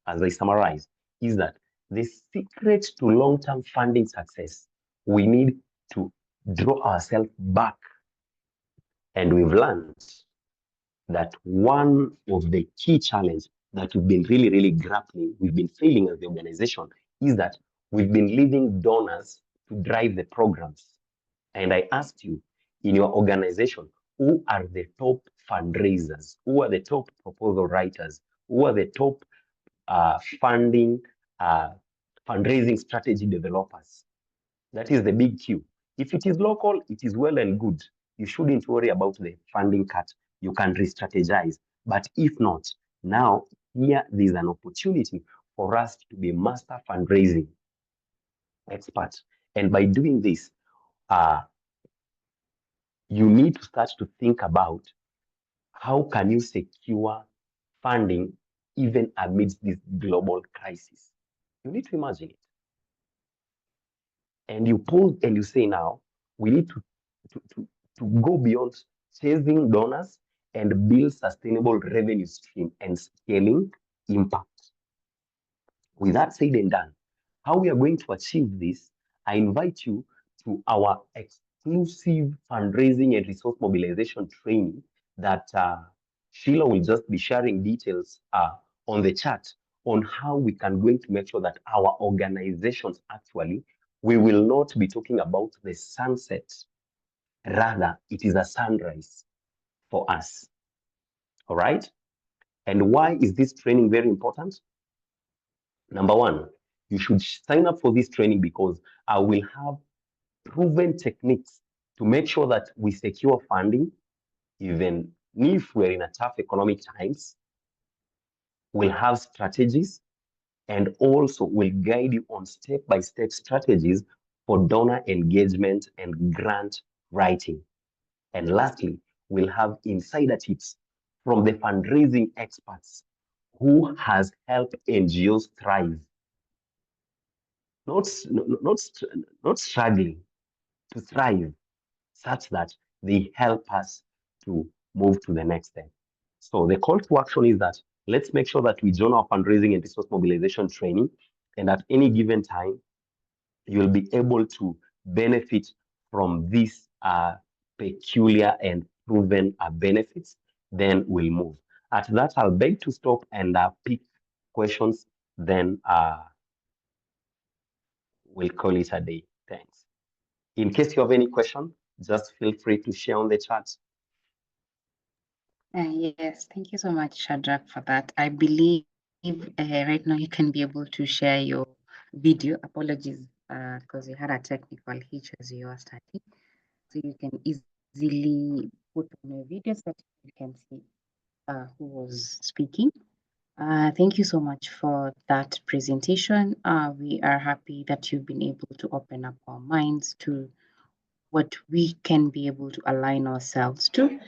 Speaker 4: as I summarize, is that the secret to long-term funding success, we need to draw ourselves back. And we've learned that one of the key challenges that we've been really grappling, we've been failing as the organization, is that we've been leaving donors to drive the programs. And I asked you, in your organization, who are the top fundraisers? Who are the top proposal writers? Who are the top fundraising strategy developers? That is the big Q. If it is local, it is well and good. You shouldn't worry about the funding cut. You can re-strategize. But if not, now here there's an opportunity for us to be master fundraising experts. And by doing this, you need to start to think about how can you secure funding even amidst this global crisis. You need to imagine it. And you pause and you say now, we need to to go beyond chasing donors and build sustainable revenue stream and scaling impact. With that said and done, how we are going to achieve this, I invite you to our exclusive fundraising and resource mobilization training that Sheilah will just be sharing details on the chat on how we can going to make sure that our organizations actually, we will not be talking about the sunset. Rather, it is a sunrise for us. All right? And why is this training very important? Number one, you should sign up for this training because I will have proven techniques to make sure that we secure funding, even if we're in a tough economic times. We'll have strategies and also will guide you on step-by-step strategies for donor engagement and grant writing. And lastly, we'll have insider tips from the fundraising experts who has helped NGOs thrive. Not struggling, to thrive, such that they help us to move to the next step. So the call to action is that let's make sure that we join our fundraising and resource mobilization training, and at any given time, you'll be able to benefit from these peculiar and proven benefits. Then we'll move. At that, I'll beg to stop and pick questions. Then we'll call it a day. Thanks. In case you have any question, just feel free to share on the chat.
Speaker 2: Yes, thank you so much, Shadrack, for that. I believe right now you can be able to share your video. Apologies, because we had a technical hitch as you were starting. So you can easily put on your video so that you can see who was speaking. Thank you so much for that presentation. We are happy that you've been able to open up our minds to what we can be able to align ourselves to.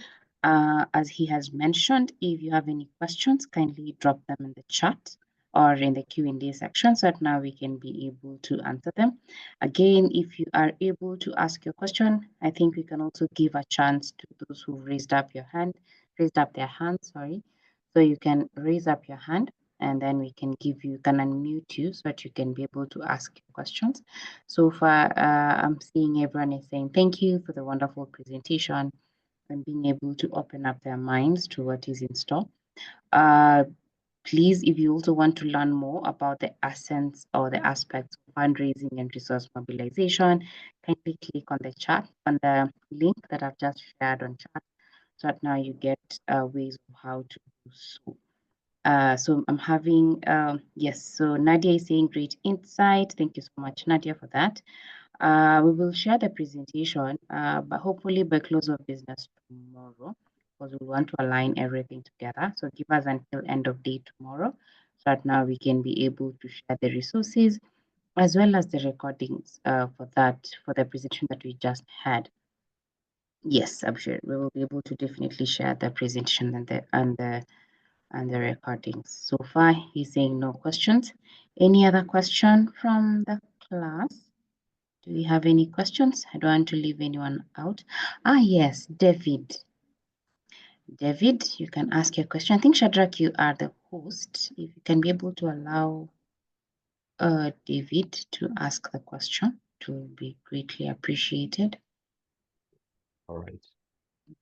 Speaker 2: As he has mentioned, if you have any questions, kindly drop them in the chat or in the Q&A section so that now we can be able to answer them. Again, if you are able to ask your question, I think we can also give a chance to those who raised up their hand, sorry. So you can raise up your hand and then we can can unmute you so that you can be able to ask your questions. So far, I'm seeing everyone is saying thank you for the wonderful presentation and being able to open up their minds to what is in store. Please, if you also want to learn more about the essence or the aspects of fundraising and resource mobilization, kindly click on the chat, on the link that I've just shared on chat, so that now you get ways of how to do so. So I'm having, yes, so Nadia is saying great insight. Thank you so much, Nadia, for that. We will share the presentation, but hopefully by close of business tomorrow, because we want to align everything together. So give us until end of day tomorrow, so that now we can be able to share the resources as well as the recordings for the presentation that we just had. Yes, I'm sure we will be able to definitely share the presentation and the recordings. So far, he's saying no questions. Any other question from the class? Do we have any questions? I don't want to leave anyone out. Yes, David. David, you can ask your question. I think, Shadrack, you are the host. If you can be able to allow David to ask the question, it will be greatly appreciated.
Speaker 4: All right.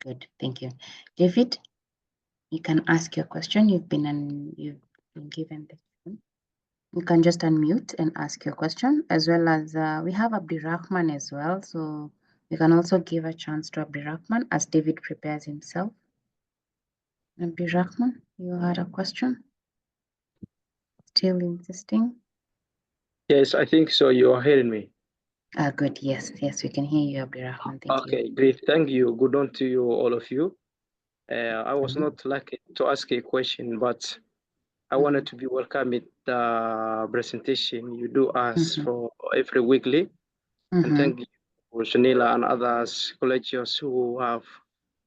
Speaker 2: Good, thank you. David, you can ask your question. You've been given the phone. You can just unmute and ask your question, as well as we have Abdirahman as well. So we can also give a chance to Abdirahman as David prepares himself. Abdirahman, you had a question? Still insisting?
Speaker 5: Yes, I think so. You are hearing me.
Speaker 2: Good. Yes, we can hear you, Abdirahman. Thank you.
Speaker 5: Okay, great. Thank you. Good on to you, all of you. I was not lucky to ask a question, but I wanted to be welcome with the presentation you do us for every weekly. And thank you for Sheilah and others collegians who have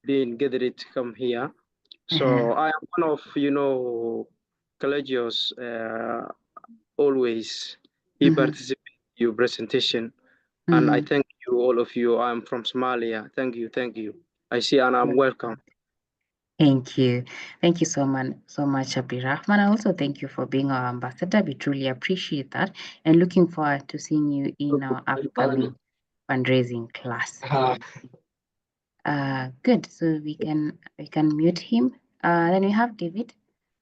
Speaker 5: been gathered to come here. So I am one of, collegians always he participates in your presentation. And I thank you you, all of you. I'm from Somalia. Thank you, thank you. I see, and I'm welcome.
Speaker 2: Thank you. Thank you so much, Abdirahman. I also thank you for being our ambassador. We truly appreciate that and looking forward to seeing you in our upcoming fundraising class. Good. So we can mute him. Then we have David.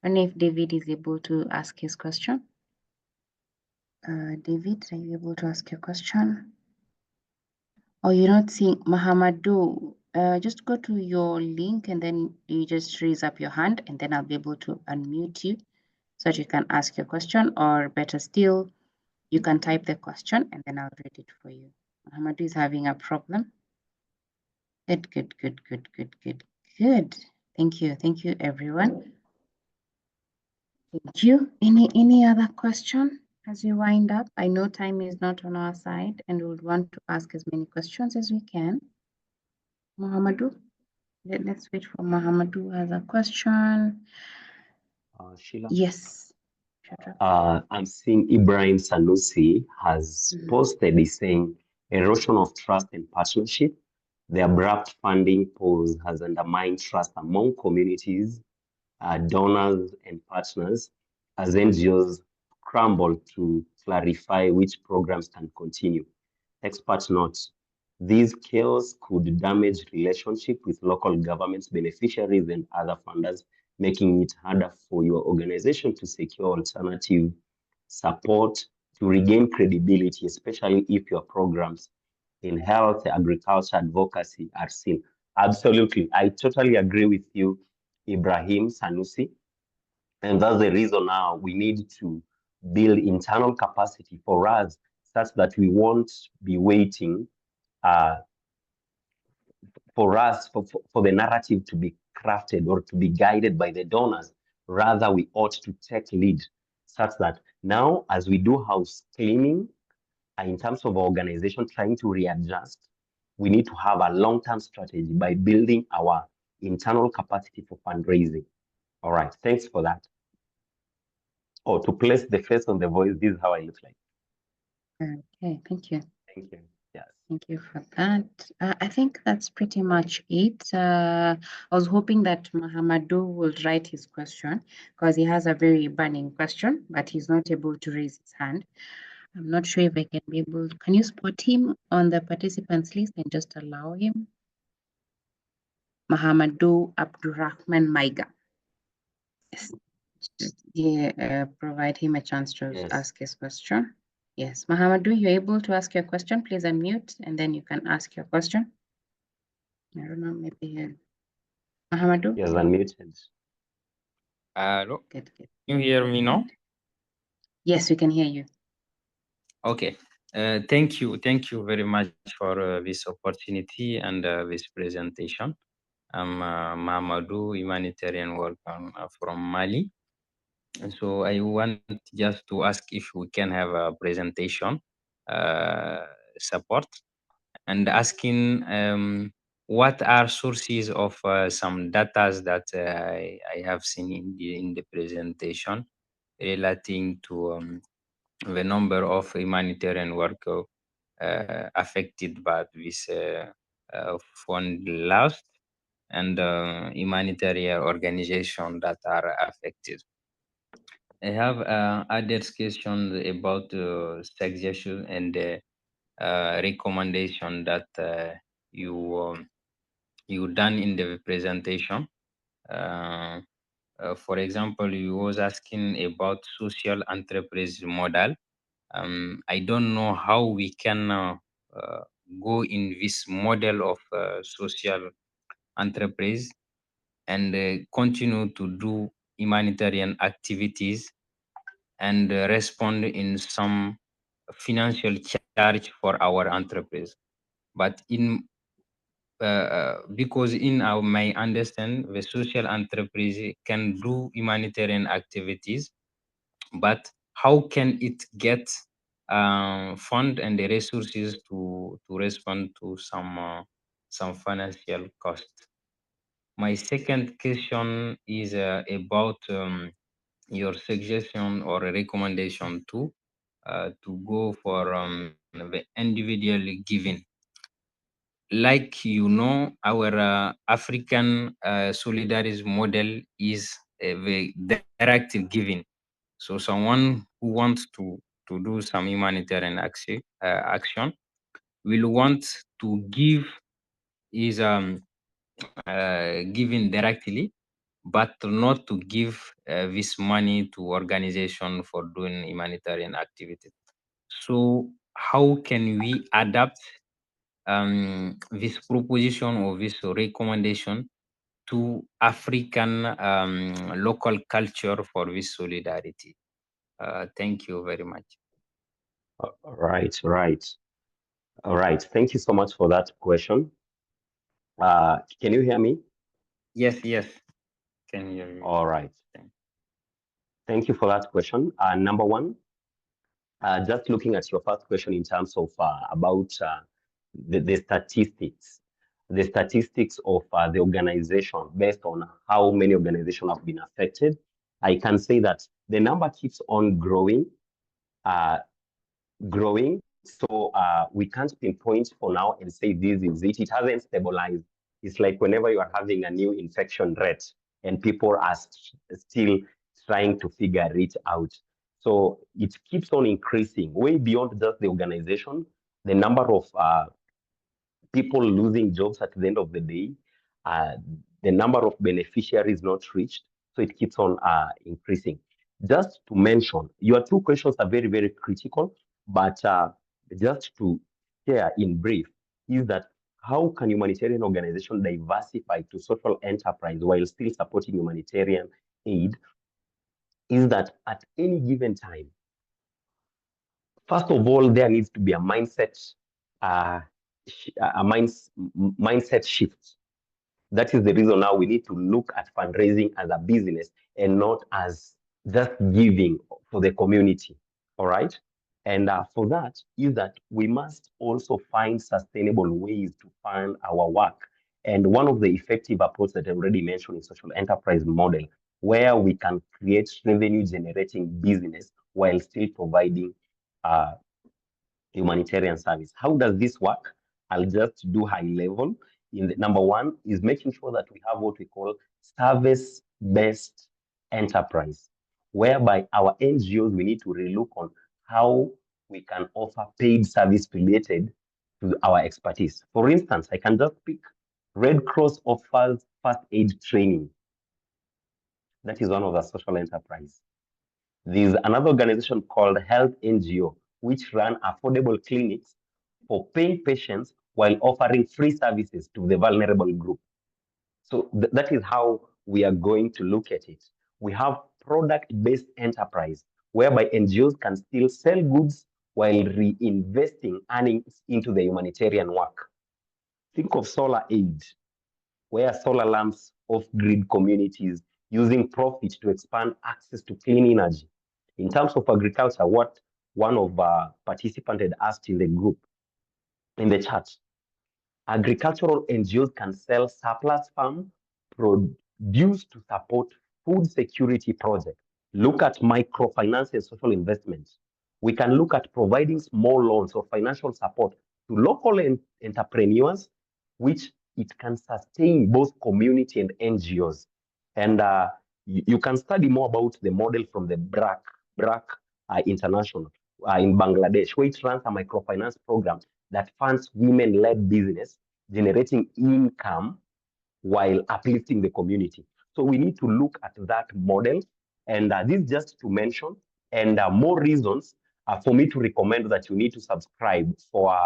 Speaker 2: I don't know if David is able to ask his question. David, are you able to ask your question? Oh, you're not seeing Mahamadou. Just go to your link and then you just raise up your hand and then I'll be able to unmute you so that you can ask your question, or better still, you can type the question and then I'll read it for you. Mahamadou is having a problem. Good. Thank you, everyone. Thank you. Any other question as we wind up? I know time is not on our side and we would want to ask as many questions as we can. Mahamadou, let's wait for Mahamadou has a question.
Speaker 4: Sheilah?
Speaker 2: Yes. Shadrack.
Speaker 4: I'm seeing Ibrahim Sanusi has posted, he's saying erosion of trust and partnership. The abrupt funding pause has undermined trust among communities, donors, and partners as NGOs scramble to clarify which programs can continue. Expert notes, these chaos could damage relationship with local governments, beneficiaries, and other funders, making it harder for your organization to secure alternative support to regain credibility, especially if your programs in health, agriculture, advocacy are seen. Absolutely. I totally agree with you, Ibrahim Sanusi. And that's the reason now we need to build internal capacity for us such that we won't be waiting for us, for the narrative to be crafted or to be guided by the donors. Rather, we ought to take lead such that now, as we do house cleaning, in terms of organization trying to readjust, we need to have a long-term strategy by building our internal capacity for fundraising. All right, thanks for that. Oh, to place the face on the voice, this is how I look like.
Speaker 2: Okay, thank you.
Speaker 4: Thank you. Yes.
Speaker 2: Thank you for that. I think that's pretty much it. I was hoping that Mahamadou will write his question because he has a very burning question, but he's not able to raise his hand. I'm not sure if I can be able. Can you spot him on the participants list and just allow him? Mahamadou Abdurrahman Maiga. Yes. Yeah, provide him a chance to ask his question. Yes, Mahamadou, you're able to ask your question. Please unmute and then you can ask your question. I don't know, maybe Mahamadou?
Speaker 4: Yes, unmuted.
Speaker 6: Hello.
Speaker 2: Good.
Speaker 6: You hear me now?
Speaker 2: Yes, we can hear you.
Speaker 6: Okay. Thank you very much for this opportunity and this presentation. I'm Mahamadou, humanitarian worker from Mali. And so I want just to ask if we can have a presentation support and asking what are sources of some data that I have seen in the presentation relating to the number of humanitarian workers affected by this fund lost and humanitarian organizations that are affected. I have other questions about suggestion and recommendation that you done in the presentation. For example, you was asking about social enterprise model. I don't know how we can go in this model of social enterprise and continue to do humanitarian activities and respond in some financial charge for our enterprise. But in because in my understand, the social enterprise can do humanitarian activities, but how can it get fund and the resources to respond to some financial cost? My second question is about your suggestion or a recommendation to go for the individual giving. like you know, our African solidarity model is a very directive giving. So someone who wants to do some humanitarian action will want to give is given directly, but not to give this money to organization for doing humanitarian activities. So how can we adapt this proposition or this recommendation to African local culture for this solidarity? Thank you very much.
Speaker 4: Right, right. All right. Thank you so much for that question. Can you hear me?
Speaker 6: Yes, yes. Can hear you.
Speaker 4: All right. Thank you for that question. Number one, just looking at your first question in terms of about the statistics of the organization based on how many organizations have been affected, I can say that the number keeps on growing. So we can't pinpoint for now and say this is it. It hasn't stabilized. It's like whenever you are having a new infection rate and people are still trying to figure it out. So it keeps on increasing way beyond just the organization. The number of people losing jobs at the end of the day, uh, the number of beneficiaries not reached. So it keeps on increasing. Just to mention, your two questions are very, very critical, but just to share in brief, is that how can humanitarian organizations diversify to social enterprise while still supporting humanitarian aid? Is that at any given time, first of all, there needs to be a mindset shift. That is the reason now we need to look at fundraising as a business and not as just giving for the community. All right. And for that is that we must also find sustainable ways to fund our work. And one of the effective approaches that I already mentioned is social enterprise model, where we can create revenue generating business while still providing uh, humanitarian service. How does this work? I'll just do high level. Number one is making sure that we have what we call service-based enterprise, whereby our NGOs, we need to relook on how we can offer paid service related to our expertise. For instance, I can just pick Red Cross offers first aid training. That is one of the social enterprise. There's another organization called Health NGO, which run affordable clinics for paying patients while offering free services to the vulnerable group. So that is how we are going to look at it. We have product-based enterprise, whereby NGOs can still sell goods while reinvesting earnings into the humanitarian work. Think of solar aid, where solar lamps off-grid communities using profit to expand access to clean energy. In terms of agriculture, what one of participants had asked in the group, in the chat, agricultural NGOs can sell surplus farm produce to support food security projects. Look at microfinance and social investments. We can look at providing small loans or financial support to local entrepreneurs, which it can sustain both community and NGOs. And you can study more about the model from the BRAC International in Bangladesh, where it runs a microfinance program that funds women-led business, generating income while uplifting the community. So we need to look at that model. And this just to mention, and more reasons for me to recommend that you need to subscribe for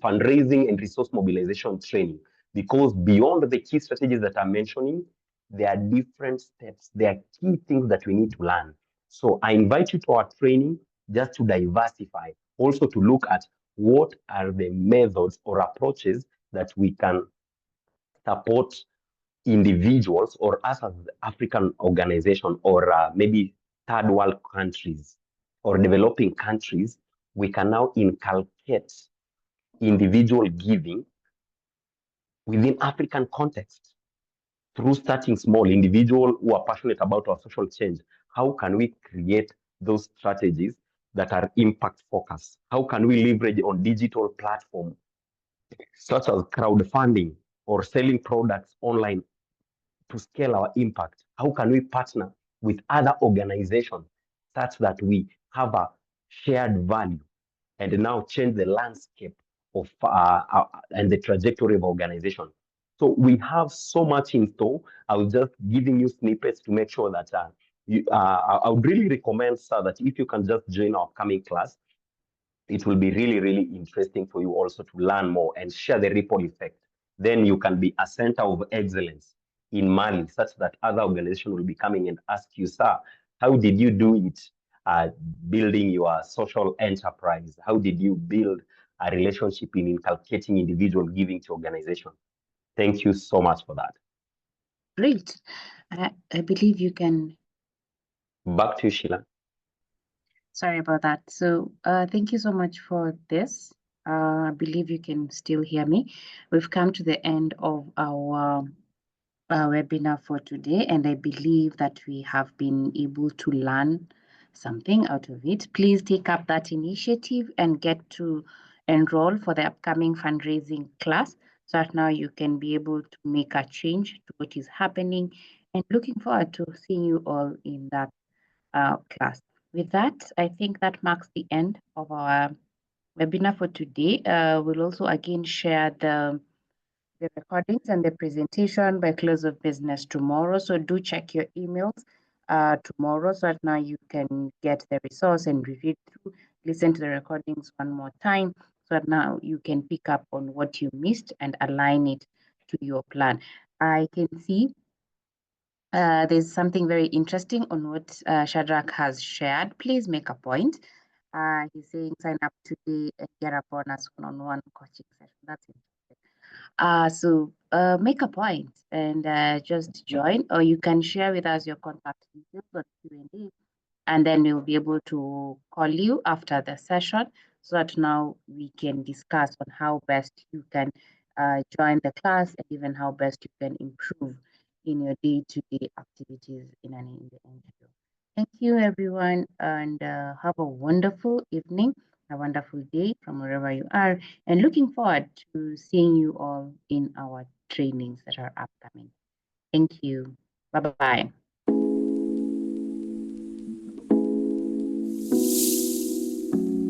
Speaker 4: fundraising and resource mobilization training. Because beyond the key strategies that I'm mentioning, there are different steps. There are key things that we need to learn. So I invite you to our training just to diversify, also to look at what are the methods or approaches that we can support individuals or us as African organization or maybe third world countries or developing countries, we can now inculcate individual giving within African context through starting small. Individual who are passionate about our social change. How can we create those strategies that are impact focused? How can we leverage on digital platform such as crowdfunding or selling products online to scale our impact? How can we partner with other organizations such that we have a shared value and now change the landscape of and the trajectory of organization? So we have so much in store. I was just giving you snippets to make sure that I would really recommend, sir, that if you can just join our coming class, it will be really, really interesting for you also to learn more and share the ripple effect. Then you can be a center of excellence in Mali, such that other organizations will be coming and ask you, sir, how did you do it building your social enterprise? How did you build a relationship in inculcating individual giving to organization? Thank you so much for that.
Speaker 2: Great. I believe you can.
Speaker 4: Back to you, Sheilah.
Speaker 2: Sorry about that. So thank you so much for this. I believe you can still hear me. We've come to the end of our webinar for today, and I believe that we have been able to learn something out of it. Please take up that initiative and get to enroll for the upcoming fundraising class, so that now you can be able to make a change to what is happening, and looking forward to seeing you all in that class. With that, I think that marks the end of our webinar for today. We'll also again share the recordings and the presentation by close of business tomorrow. So do check your emails tomorrow, so that now you can get the resource and review it through, listen to the recordings one more time, so that now you can pick up on what you missed and align it to your plan. I can see there's something very interesting on what Shadrack has shared. Please make a point. He's saying sign up today and get a bonus one-on-one coaching session. That's interesting. So make a point and just join, or you can share with us your contact details on Q&A, and then we'll be able to call you after the session, so that now we can discuss on how best you can join the class, and even how best you can improve in your day-to-day activities in the NGO. Thank you, everyone, and have a wonderful evening, a wonderful day from wherever you are, and looking forward to seeing you all in our trainings that are upcoming. Thank you. Bye-bye.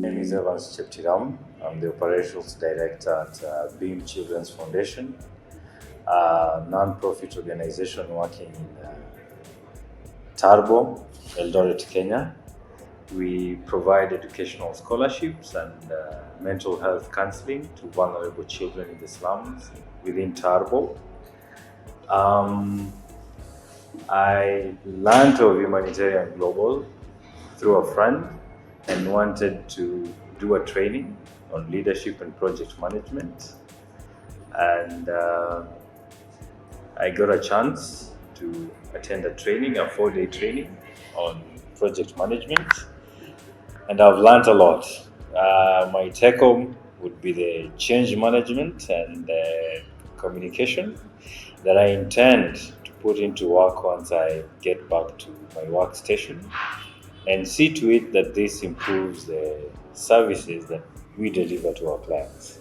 Speaker 7: My name is Evans Chepkwony. I'm the Operations Director at Beam Children's Foundation, a non-profit organization working in Tarbo, Eldoret, Kenya. We provide educational scholarships and mental health counseling to vulnerable children in the slums within Tarbo. I learned of Humanitarian Global through a friend and wanted to do a training on leadership and project management. And I got a chance to attend a training, a 4-day training on project management. And I've learned a lot. My take home would be the change management and communication that I intend to put into work once I get back to my workstation, and see to it that this improves the services that we deliver to our clients.